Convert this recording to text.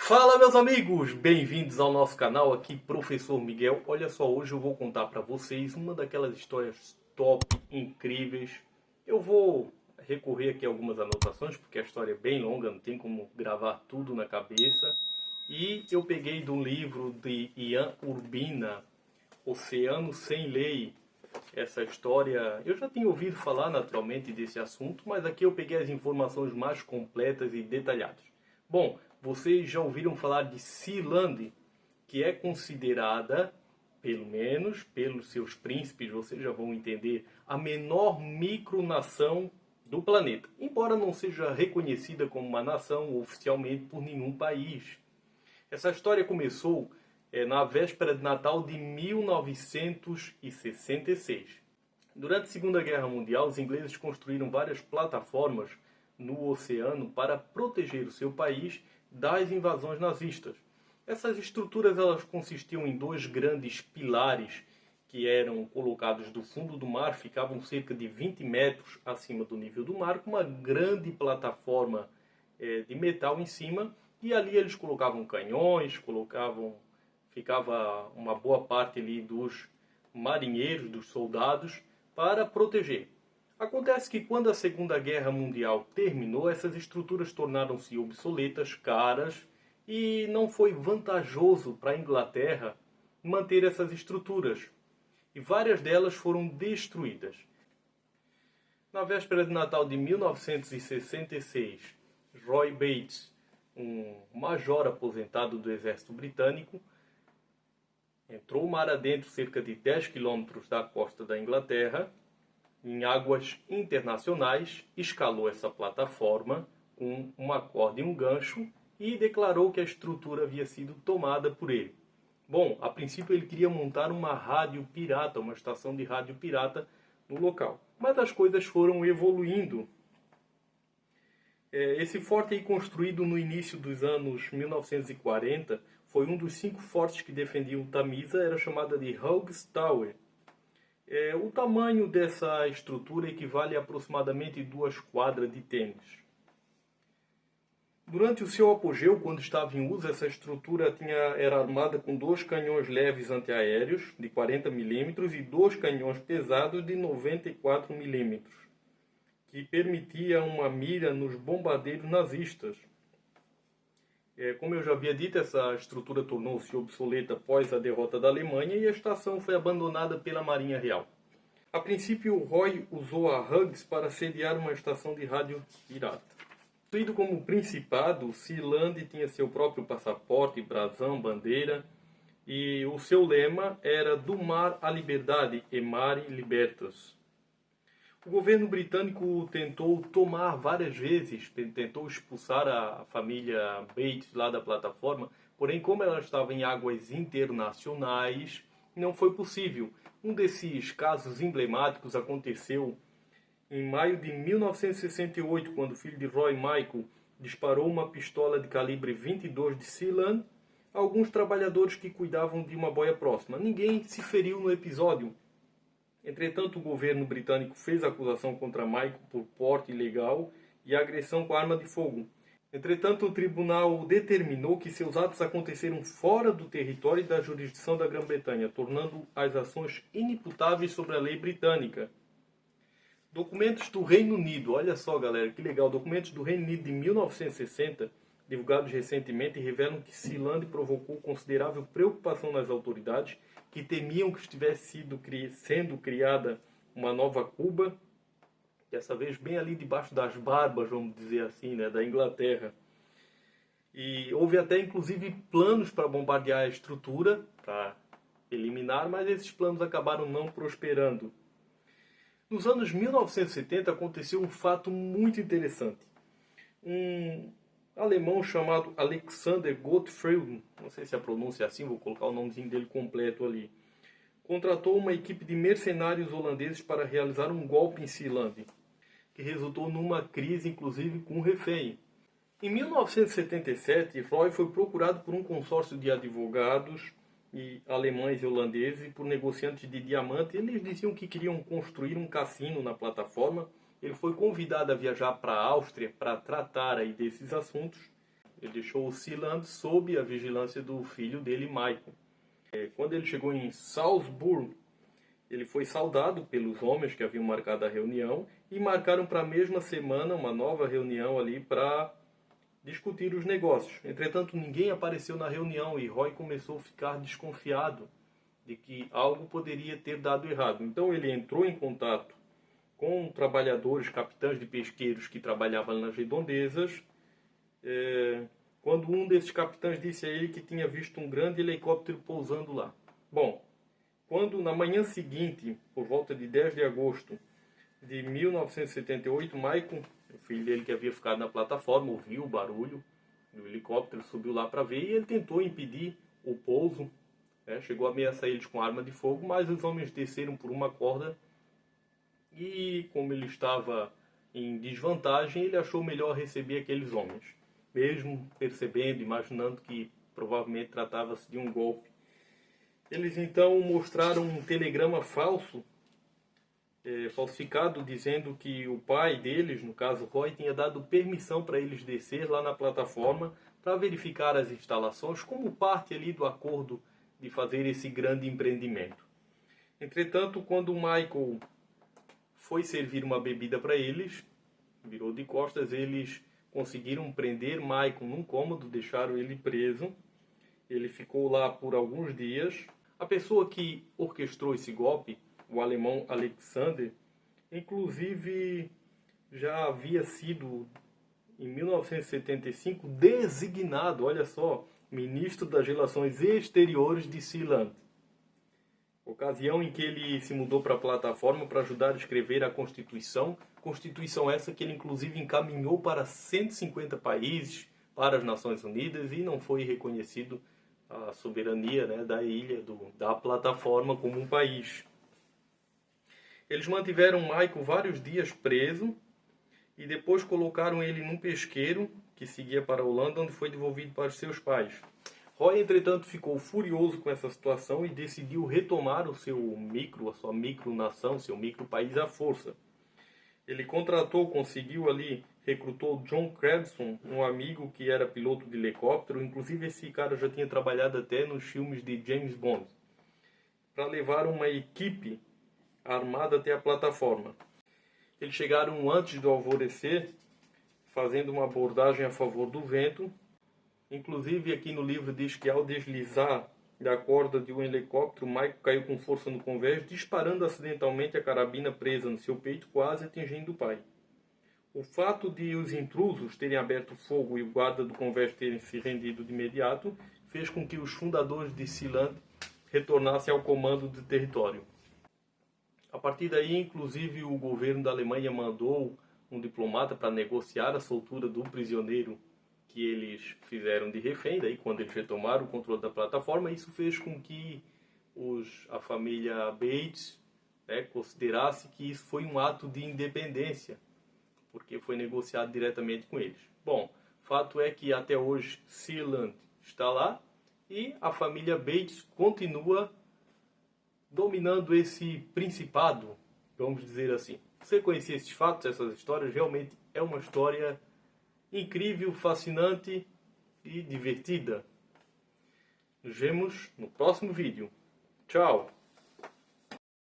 Fala, meus amigos, bem-vindos ao nosso canal aqui, Professor Miguel. Olha só, hoje eu vou contar para vocês uma daquelas histórias top, incríveis. Eu vou recorrer aqui a algumas anotações, porque a história é bem longa, não tem como gravar tudo na cabeça. E eu peguei do livro de Ian Urbina, Oceano Sem Lei. Essa história, eu já tinha ouvido falar naturalmente desse assunto, mas aqui eu peguei as informações mais completas e detalhadas. Bom, vocês já ouviram falar de Sealand, que é considerada, pelo menos pelos seus príncipes, vocês já vão entender, a menor micronação do planeta, embora não seja reconhecida como uma nação oficialmente por nenhum país. Essa história começou na véspera de Natal de 1966. Durante a Segunda Guerra Mundial, os ingleses construíram várias plataformas no oceano para proteger o seu país das invasões nazistas. Essas estruturas elas consistiam em dois grandes pilares que eram colocados do fundo do mar, ficavam cerca de 20 metros acima do nível do mar, com uma grande plataforma de metal em cima, e ali eles colocavam canhões, ficava uma boa parte ali dos marinheiros, dos soldados, para proteger. Acontece que quando a Segunda Guerra Mundial terminou, essas estruturas tornaram-se obsoletas, caras, e não foi vantajoso para a Inglaterra manter essas estruturas. E várias delas foram destruídas. Na véspera de Natal de 1966, Roy Bates, um major aposentado do exército britânico, entrou mar adentro cerca de 10 quilômetros da costa da Inglaterra, em águas internacionais, escalou essa plataforma com uma corda e um gancho e declarou que a estrutura havia sido tomada por ele. Bom, a princípio ele queria montar uma rádio pirata, uma estação de rádio pirata no local. Mas as coisas foram evoluindo. Esse forte aí, construído no início dos anos 1940, foi um dos 5 fortes que defendiam Tamisa, era chamada de Hughes Tower. O tamanho dessa estrutura equivale a aproximadamente 2 quadras de tênis. Durante o seu apogeu, quando estava em uso, essa estrutura era armada com 2 canhões leves antiaéreos de 40 mm e 2 canhões pesados de 94 mm, que permitia uma mira nos bombardeiros nazistas. Como eu já havia dito, essa estrutura tornou-se obsoleta após a derrota da Alemanha e a estação foi abandonada pela Marinha Real. A princípio, Roy usou a Hughes para sediar uma estação de rádio pirata. Constituído como Principado, Sealand tinha seu próprio passaporte, brasão, bandeira, e o seu lema era "Do mar à liberdade, e mare libertas". O governo britânico tentou tomar várias vezes, tentou expulsar a família Bates lá da plataforma, porém, como ela estava em águas internacionais, não foi possível. Um desses casos emblemáticos aconteceu em maio de 1968, quando o filho de Roy, Michael, disparou uma pistola de calibre 22 de Sealand a alguns trabalhadores que cuidavam de uma boia próxima. Ninguém se feriu no episódio. Entretanto, o governo britânico fez acusação contra Michael por porte ilegal e agressão com arma de fogo. Entretanto, o tribunal determinou que seus atos aconteceram fora do território e da jurisdição da Grã-Bretanha, tornando as ações inimputáveis sobre a lei britânica. Documentos do Reino Unido, olha só galera, que legal, documentos do Reino Unido de 1960, divulgados recentemente, revelam que Sealand provocou considerável preocupação nas autoridades, que temiam que estivesse sendo criada uma nova Cuba, dessa vez bem ali debaixo das barbas, vamos dizer assim, né, da Inglaterra. E houve até inclusive planos para bombardear a estrutura, para eliminar, mas esses planos acabaram não prosperando. Nos anos 1970 aconteceu um fato muito interessante. Um alemão chamado Alexander Gottfried, não sei se a pronúncia é assim, vou colocar o nomezinho dele completo ali, contratou uma equipe de mercenários holandeses para realizar um golpe em Sealand, que resultou numa crise inclusive com um refém. Em 1977, Roy foi procurado por um consórcio de advogados e alemães e holandeses e por negociantes de diamante. Eles diziam que queriam construir um cassino na plataforma. Ele foi convidado a viajar para a Áustria para tratar aí desses assuntos. Ele deixou o Sealand sob a vigilância do filho dele, Michael. Quando ele chegou em Salisbury, ele foi saudado pelos homens que haviam marcado a reunião e marcaram para a mesma semana uma nova reunião ali para discutir os negócios. Entretanto, ninguém apareceu na reunião e Roy começou a ficar desconfiado de que algo poderia ter dado errado. Então ele entrou em contato com trabalhadores, capitães de pesqueiros que trabalhavam nas redondezas, quando um desses capitães disse a ele que tinha visto um grande helicóptero pousando lá. Bom, quando na manhã seguinte, por volta de 10 de agosto de 1978, Michael, o filho dele que havia ficado na plataforma, ouviu o barulho do helicóptero, subiu lá para ver e ele tentou impedir o pouso, chegou a ameaçar eles com arma de fogo, mas os homens desceram por uma corda e, como ele estava em desvantagem, ele achou melhor receber aqueles homens, mesmo percebendo, imaginando que provavelmente tratava-se de um golpe. Eles então mostraram um telegrama falso, falsificado, dizendo que o pai deles, no caso Roy, tinha dado permissão para eles descer lá na plataforma para verificar as instalações como parte ali do acordo de fazer esse grande empreendimento. Entretanto, quando Michael foi servir uma bebida para eles, virou de costas, eles conseguiram prender Michael num cômodo, deixaram ele preso. Ele ficou lá por alguns dias. A pessoa que orquestrou esse golpe, o alemão Alexander, inclusive já havia sido, em 1975, designado, olha só, ministro das Relações Exteriores de Sealand. Ocasião em que ele se mudou para a plataforma para ajudar a escrever a Constituição. Constituição essa que ele inclusive encaminhou para 150 países, para as Nações Unidas, e não foi reconhecido a soberania da ilha, da plataforma como um país. Eles mantiveram Michael vários dias preso e depois colocaram ele num pesqueiro que seguia para a Holanda, onde foi devolvido para os seus pais. Roy, entretanto, ficou furioso com essa situação e decidiu retomar a sua micronação, seu micropaís à força. Ele recrutou John Credson, um amigo que era piloto de helicóptero. Inclusive esse cara já tinha trabalhado até nos filmes de James Bond, para levar uma equipe armada até a plataforma. Eles chegaram antes do alvorecer, fazendo uma abordagem a favor do vento. Inclusive aqui no livro diz que ao deslizar da corda de um helicóptero, Michael caiu com força no convés, disparando acidentalmente a carabina presa no seu peito, quase atingindo o pai. O fato de os intrusos terem aberto fogo e o guarda do convés terem se rendido de imediato fez com que os fundadores de Sealand retornassem ao comando do território. A partir daí, inclusive, o governo da Alemanha mandou um diplomata para negociar a soltura do prisioneiro que eles fizeram de refém, daí quando eles retomaram o controle da plataforma. Isso fez com que a família Bates considerasse que isso foi um ato de independência, porque foi negociado diretamente com eles. Bom, fato é que até hoje Sealand está lá e a família Bates continua dominando esse principado, vamos dizer assim. Você conhecia esses fatos, essas histórias? Realmente é uma história incrível, fascinante e divertida. Nos vemos no próximo vídeo. Tchau!